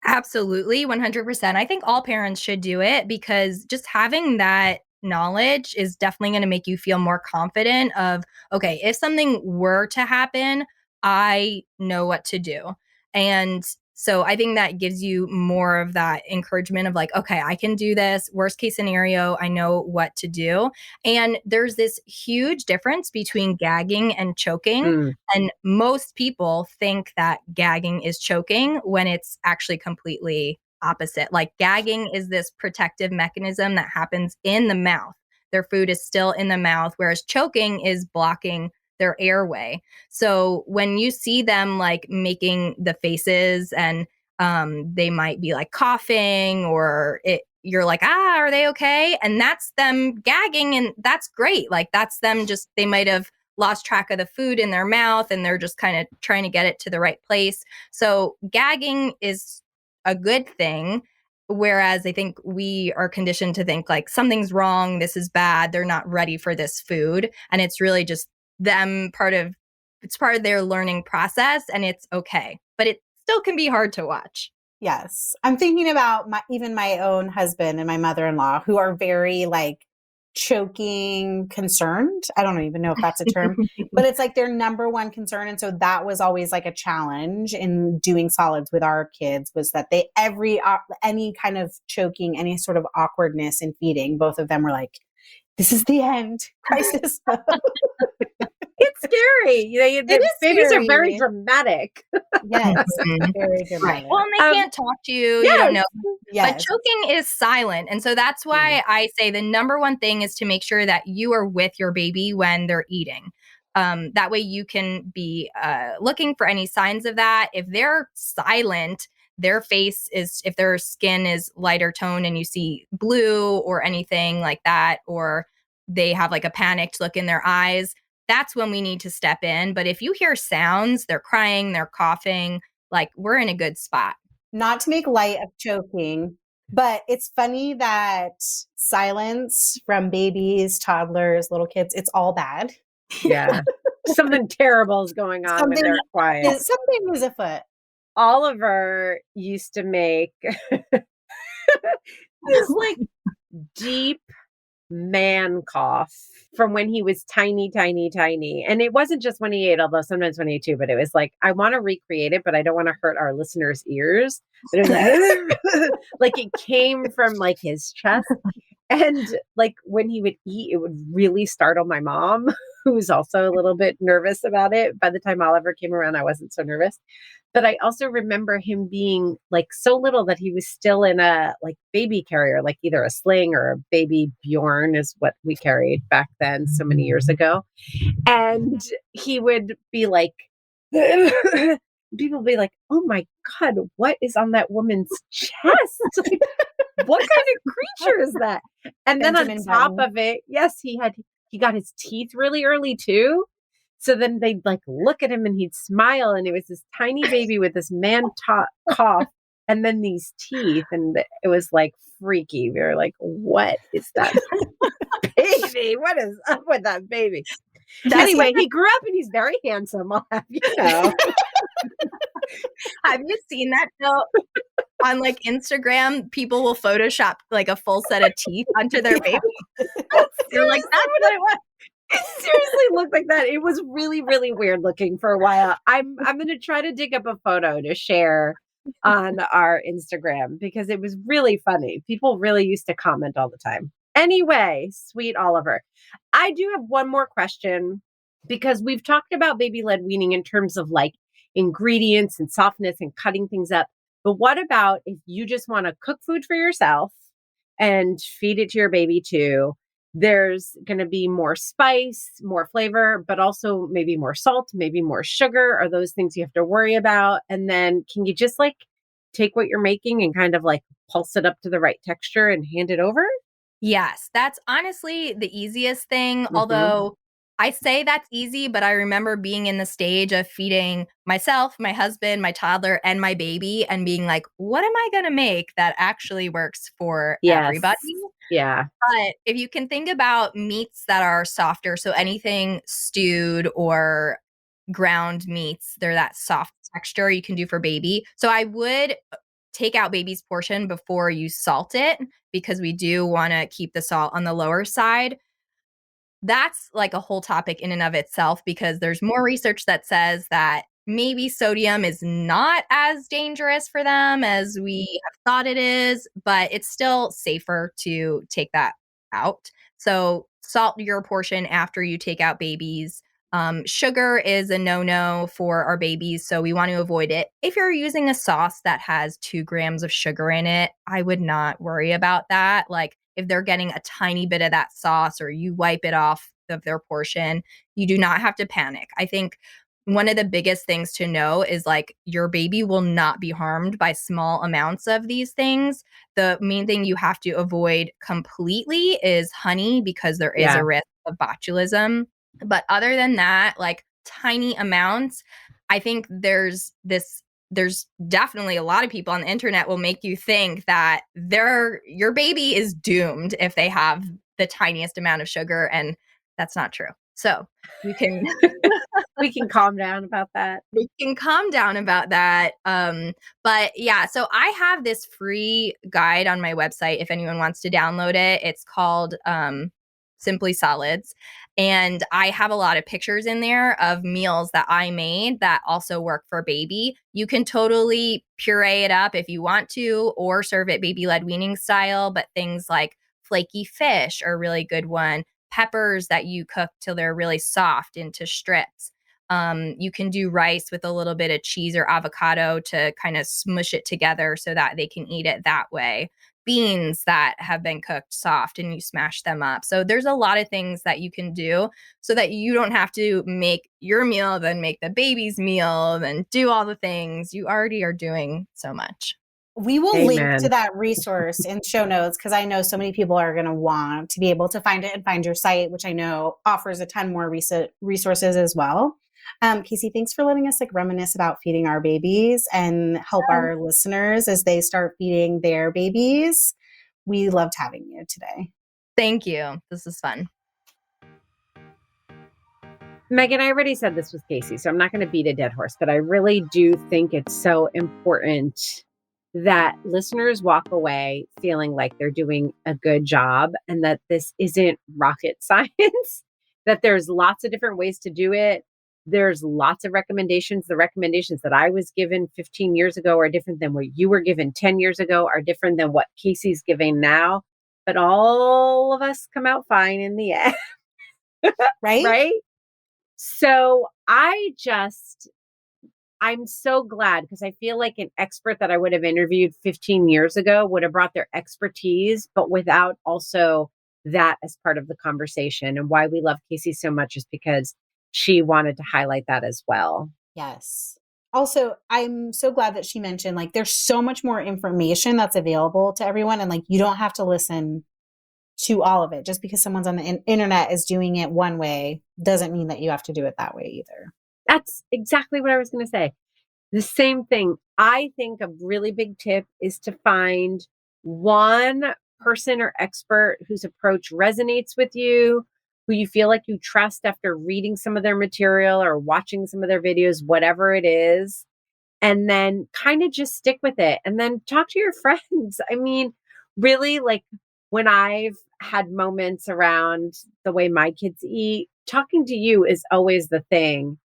Absolutely, 100%. I think all parents should do it because just having that knowledge is definitely going to make you feel more confident of, okay, if something were to happen, I know what to do. And so I think that gives you more of that encouragement of like, okay, I can do this. Worst case scenario, I know what to do. And there's this huge difference between gagging and choking. Mm. And most people think that gagging is choking when it's actually completely opposite. Like gagging is this protective mechanism that happens in the mouth. Their food is still in the mouth, whereas choking is blocking their airway. So when you see them like making the faces and they might be like coughing or you're like, are they okay? And that's them gagging, and that's great. Like that's them just, they might have lost track of the food in their mouth and they're just kind of trying to get it to the right place. So gagging is a good thing. Whereas I think we are conditioned to think like something's wrong, this is bad, they're not ready for this food. And it's really just them it's part of their learning process, and it's okay. But it still can be hard to watch. Yes. I'm thinking about even my own husband and my mother-in-law who are very like choking concerned. I don't even know if that's a term, but it's like their number one concern. And so that was always like a challenge in doing solids with our kids, was that any kind of choking, any sort of awkwardness in feeding, both of them were like, this is the end, crisis. It's scary. The babies are very dramatic. Yes, very dramatic. Right. Well, and they can't talk to you. Yes. You don't know. Yes. But choking is silent. And so that's why I say the number one thing is to make sure that you are with your baby when they're eating. That way you can be looking for any signs of that. If they're silent, their face is, if their skin is lighter tone and you see blue or anything like that, or they have like a panicked look in their eyes, that's when we need to step in. But if you hear sounds, they're crying, they're coughing, like we're in a good spot. Not to make light of choking, but it's funny that silence from babies, toddlers, little kids, it's all bad. Yeah. Something terrible is going on when they're quiet. Something is afoot. Oliver used to make this like deep man cough from when he was tiny. And it wasn't just when he ate, although sometimes when he ate too, but it was like, I want to recreate it, but I don't want to hurt our listeners' ears. But it was like it came from like his chest. And like when he would eat, it would really startle my mom, who's also a little bit nervous about it. By the time Oliver came around, I wasn't so nervous. But I also remember him being like so little that he was still in a like baby carrier, like either a sling or a baby Bjorn is what we carried back then so many years ago. And he would be like, people would be like, oh my God, what is on that woman's chest? Like, what kind of creature is that? And then on top of it, yes, he got his teeth really early too. So then they'd like look at him and he'd smile, and it was this tiny baby with this man cough and then these teeth, and it was like freaky. We were like, what is that baby? What is up with that baby? Anyway, he grew up and he's very handsome, I'll have you know. Have you seen that though? On like Instagram, people will Photoshop like a full set of teeth onto their baby. They're like, that's what I want. It seriously looked like that. It was really, really weird looking for a while. I'm going to try to dig up a photo to share on our Instagram because it was really funny. People really used to comment all the time. Anyway, sweet Oliver. I do have one more question because we've talked about baby-led weaning in terms of like ingredients and softness and cutting things up. But what about if you just want to cook food for yourself and feed it to your baby too? There's going to be more spice, more flavor, but also maybe more salt, maybe more sugar. Are those things you have to worry about? And then can you just like take what you're making and kind of like pulse it up to the right texture and hand it over? Yes, that's honestly the easiest thing. Although I say that's easy, but I remember being in the stage of feeding myself, my husband, my toddler, and my baby and being like, what am I going to make that actually works for everybody? Yeah. But if you can think about meats that are softer, so anything stewed or ground meats. They're that soft texture you can do for baby. So I would take out baby's portion before you salt it, because we do want to keep the salt on the lower side. That's like a whole topic in and of itself, because there's more research that says that maybe sodium is not as dangerous for them as we have thought it is, but it's still safer to take that out. So salt your portion after you take out babies. Sugar is a no-no for our babies, so we want to avoid it. If you're using a sauce that has 2 grams of sugar in it, I would not worry about that. Like, if they're getting a tiny bit of that sauce or you wipe it off of their portion, you do not have to panic. I think one of the biggest things to know is like your baby will not be harmed by small amounts of these things. The main thing you have to avoid completely is honey, because there is a risk of botulism. But other than that, like tiny amounts, I think there's definitely a lot of people on the internet will make you think that your baby is doomed if they have the tiniest amount of sugar, and that's not true. So we can we can calm down about that. We can calm down about that. But yeah, so I have this free guide on my website if anyone wants to download it. It's called Simply Solids. And I have a lot of pictures in there of meals that I made that also work for baby. You can totally puree it up if you want to, or serve it baby-led weaning style. But things like flaky fish are a really good one. Peppers that you cook till they're really soft into strips. You can do rice with a little bit of cheese or avocado to kind of smush it together so that they can eat it that way. Beans that have been cooked soft and you smash them up. So there's a lot of things that you can do so that you don't have to make your meal, then make the baby's meal, then do all the things. You already are doing so much. We will link to that resource in show notes, because I know so many people are going to want to be able to find it and find your site, which I know offers a ton more resources as well. Kacie, thanks for letting us reminisce about feeding our babies and help our listeners as they start feeding their babies. We loved having you today. Thank you. This is fun. Megan, I already said this with Kacie, so I'm not going to beat a dead horse, but I really do think it's so important that listeners walk away feeling like they're doing a good job and that this isn't rocket science, that there's lots of different ways to do it. There's lots of recommendations. The recommendations that I was given 15 years ago are different than what you were given 10 years ago, are different than what Kacie's giving now. But all of us come out fine in the end. Right? Right? So I'm so glad, because I feel like an expert that I would have interviewed 15 years ago would have brought their expertise, but without also that as part of the conversation. And why we love Kacie so much is because she wanted to highlight that as well. Yes. Also, I'm so glad that she mentioned there's so much more information that's available to everyone, and you don't have to listen to all of it. Just because someone's on the internet is doing it one way doesn't mean that you have to do it that way either. That's exactly what I was going to say. The same thing. I think a really big tip is to find one person or expert whose approach resonates with you, who you feel like you trust after reading some of their material or watching some of their videos, whatever it is, and then kind of just stick with it and then talk to your friends. I mean, really, when I've had moments around the way my kids eat, talking to you is always the thing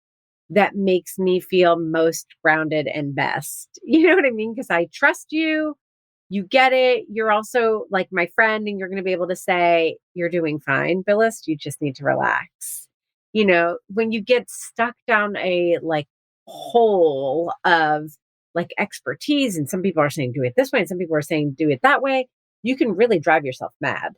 that makes me feel most grounded and best. You know what I mean? Because I trust you. You get it. You're also like my friend, and you're going to be able to say, you're doing fine, Phyllis. You just need to relax. When you get stuck down a hole of expertise, and some people are saying do it this way, and some people are saying do it that way, you can really drive yourself mad.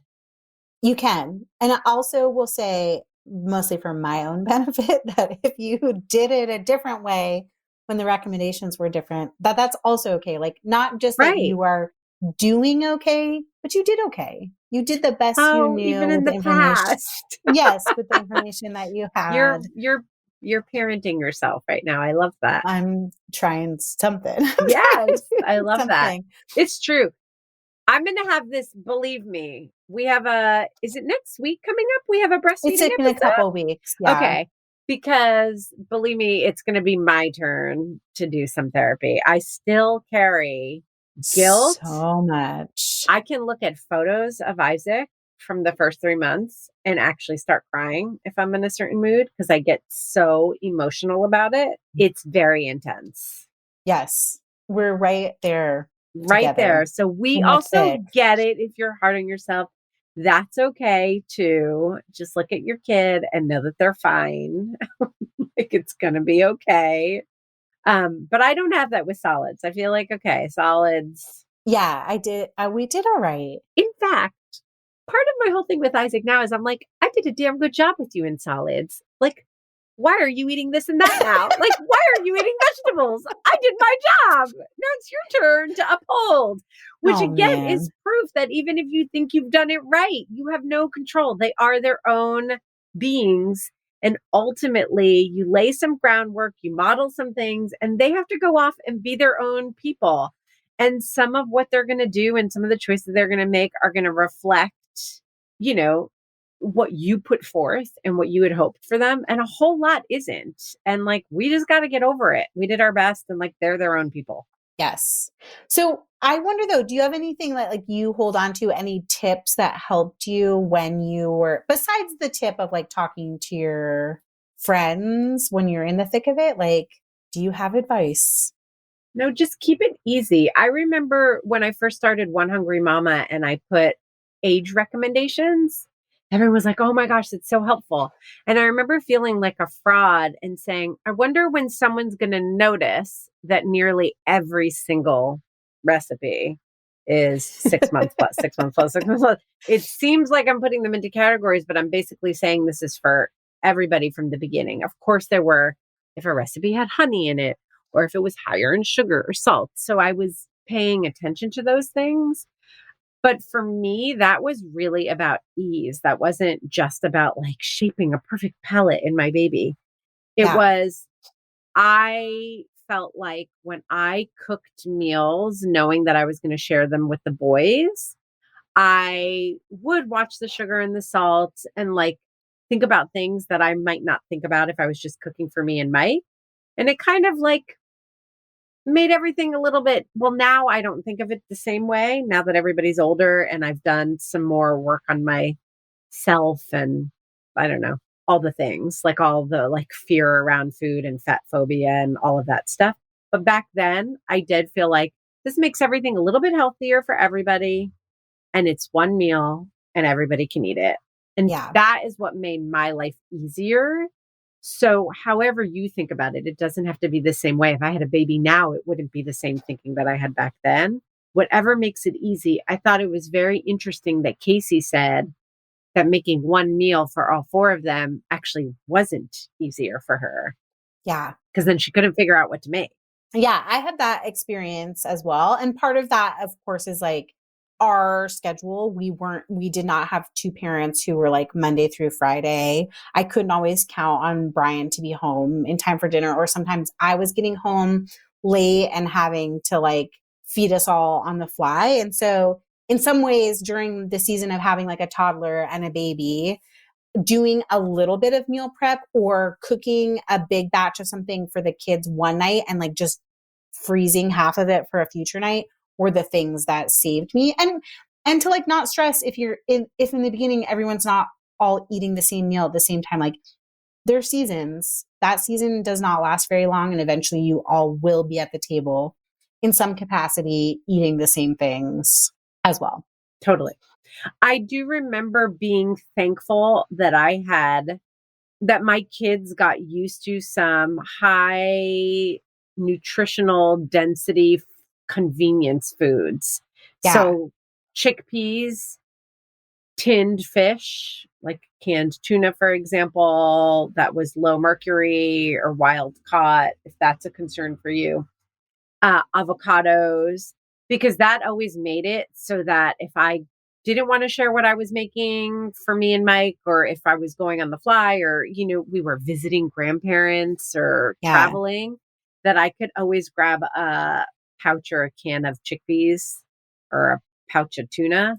You can. And I also will say, mostly for my own benefit, that if you did it a different way when the recommendations were different, that's also okay. Not just that you are doing okay, but you did okay. You did the best you knew even in with the information. past. Yes, with the information that you had. You're parenting yourself right now. I love that. I'm trying something. Yes, I love that. It's true. I'm going to have this, believe me. We have is it next week coming up? We have a breastfeeding It's in episode? a couple weeks. Yeah. Okay. because believe me, it's going to be my turn to do some therapy. I still carry guilt. So much. I can look at photos of Isaac from the first 3 months and actually start crying if I'm in a certain mood because I get so emotional about it. It's very intense. Yes. We're right there. Right together. there. So we In the also thick. get it if you're hard on yourself. That's okay too. Just look at your kid and know that they're fine. Like it's gonna be okay. But I don't have that with solids. I feel like okay, solids. Yeah, I did. We did all right. In fact, part of my whole thing with Isaac now is I'm like, I did a damn good job with you in solids. Like, why are you eating this and that now? Like, why are you eating vegetables? I did my job. Now it's your turn to uphold, which Oh, again man. is proof that even if you think you've done it right, you have no control. They are their own beings. And ultimately, you lay some groundwork, you model some things, and they have to go off and be their own people. And some of what they're going to do and some of the choices they're going to make are going to reflect, you know, what you put forth and what you had hoped for them. And a whole lot isn't. And like, we just got to get over it. We did our best and like, they're their own people. Yes. So I wonder though, do you have anything that like you hold on to, any tips that helped you when you were, besides the tip of like talking to your friends when you're in the thick of it? Like, do you have advice? No, just keep it easy. I remember when I first started One Hungry Mama and I put age recommendations, everyone was like, oh my gosh, it's so helpful. And I remember feeling like a fraud and saying, I wonder when someone's going to notice that nearly every single recipe is 6 months plus, 6 months plus, 6 months plus. It seems like I'm putting them into categories, but I'm basically saying this is for everybody from the beginning. Of course, there were, if a recipe had honey in it, or if it was higher in sugar or salt. So I was paying attention to those things. But for me, that was really about ease. That wasn't just about like shaping a perfect palette in my baby. It was, I felt like when I cooked meals, knowing that I was going to share them with the boys, I would watch the sugar and the salt and like think about things that I might not think about if I was just cooking for me and Mike. And it kind of like made everything a little bit, well, now I don't think of it the same way now that everybody's older and I've done some more work on myself and I don't know, all the things, like all the like fear around food and fat phobia and all of that stuff. But back then I did feel like this makes everything a little bit healthier for everybody and it's one meal and everybody can eat it. And that is what made my life easier. So however you think about it, it doesn't have to be the same way. If I had a baby now, it wouldn't be the same thinking that I had back then. Whatever makes it easy. I thought it was very interesting that Kacie said that making one meal for all four of them actually wasn't easier for her. Yeah. Because then she couldn't figure out what to make. Yeah, I had that experience as well. And part of that, of course, is like our schedule. We did not have two parents who were like Monday through Friday. I couldn't always count on Brian to be home in time for dinner, or sometimes I was getting home late and having to like feed us all on the fly. And so in some ways during the season of having like a toddler and a baby, doing a little bit of meal prep or cooking a big batch of something for the kids one night and like just freezing half of it for a future night were the things that saved me. And to like not stress if if in the beginning everyone's not all eating the same meal at the same time, like there's seasons. That season does not last very long and eventually you all will be at the table in some capacity eating the same things as well. Totally. I do remember being thankful that that my kids got used to some high nutritional density convenience foods. Yeah. So chickpeas, tinned fish, like canned tuna, for example, that was low mercury or wild caught, if that's a concern for you. Avocados, because that always made it so that if I didn't want to share what I was making for me and Mike, or if I was going on the fly, or, you know, we were visiting grandparents or traveling, that I could always grab a pouch or a can of chickpeas or a pouch of tuna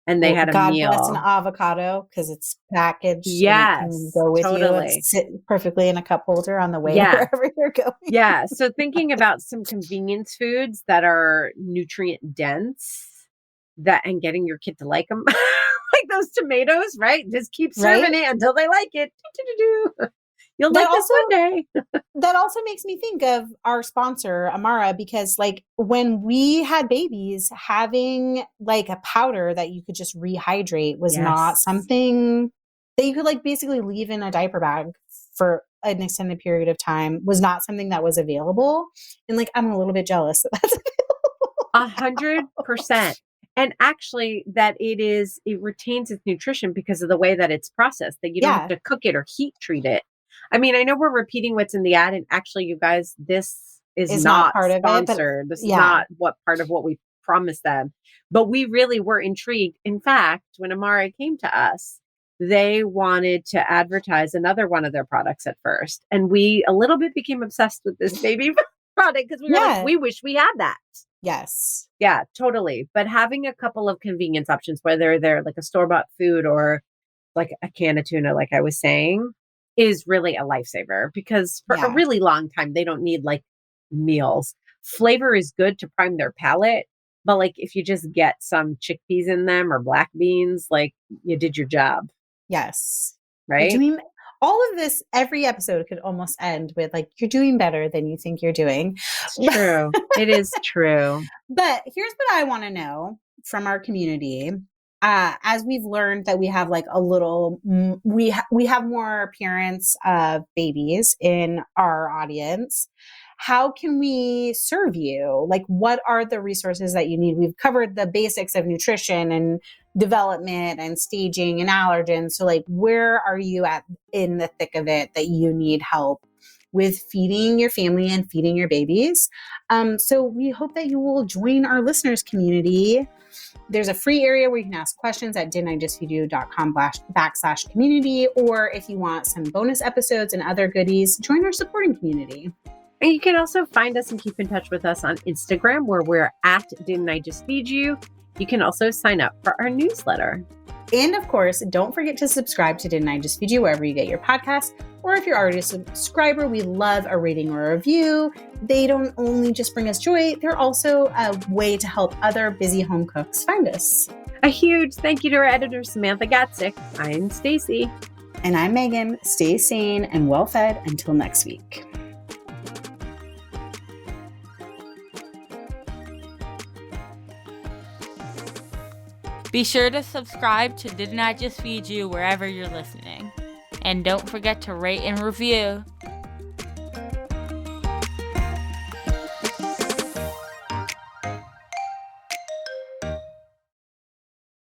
and they Well, had a God bless an meal. avocado because it's packaged and it can Yes, go with you totally. and sit perfectly in a cup holder on the way Yeah. wherever you're going. Yeah. So thinking about some convenience foods that are nutrient dense and getting your kid to like them, like those tomatoes, right? Just keep serving Right? it until they like it. Do-do-do-do. You'll That like this also one day. that also makes me think of our sponsor, Amara, because like when we had babies, having like a powder that you could just rehydrate was not Yes. something that you could like basically leave in a diaper bag for an extended period of time, was not something that was available. And like, I'm a little bit jealous that that's available. 100%. And actually that it retains its nutrition because of the way that it's processed, that you don't have Yeah, to cook it or heat treat it. I mean, I know we're repeating what's in the ad, and actually, you guys, this is is not not part of it, but sponsored. This is yeah, not part of what we promised them. But we really were intrigued. In fact, when Amara came to us, they wanted to advertise another one of their products at first. And we a little bit became obsessed with this baby product because we were like, yeah, we wish we had that. yes, Yeah, totally. But having a couple of convenience options, whether they're like a store-bought food or like a can of tuna, like I was saying, is really a lifesaver because for a yeah. really long time, they don't need like meals. Flavor is good to prime their palate, but like if you just get some chickpeas in them or black beans, like you did your job, Yes. You're right? doing all of this. Every episode could almost end with like, you're doing better than you think you're doing. It's true. It is true. But here's what I want to know from our community. As we've learned that we have like a little, we have more parents of babies in our audience. How can we serve you? Like, what are the resources that you need? We've covered the basics of nutrition and development and staging and allergens. So, like, where are you at in the thick of it that you need help with feeding your family and feeding your babies? So we hope that you will join our listeners community. There's a free area where you can ask questions at didn'tijustfeedyou.com/community. Or if you want some bonus episodes and other goodies, join our supporting community. And you can also find us and keep in touch with us on Instagram, where we're at Didn't I Just Feed You? You can also sign up for our newsletter. And of course, don't forget to subscribe to Didn't I Just Feed You wherever you get your podcasts. Or if you're already a subscriber, we love a rating or a review. They don't only just bring us joy, they're also a way to help other busy home cooks find us. A huge thank you to our editor, Samantha Gatzik. I'm Stacy. And I'm Megan. Stay sane and well fed until next week. Be sure to subscribe to Didn't I Just Feed You wherever you're listening. And don't forget to rate and review.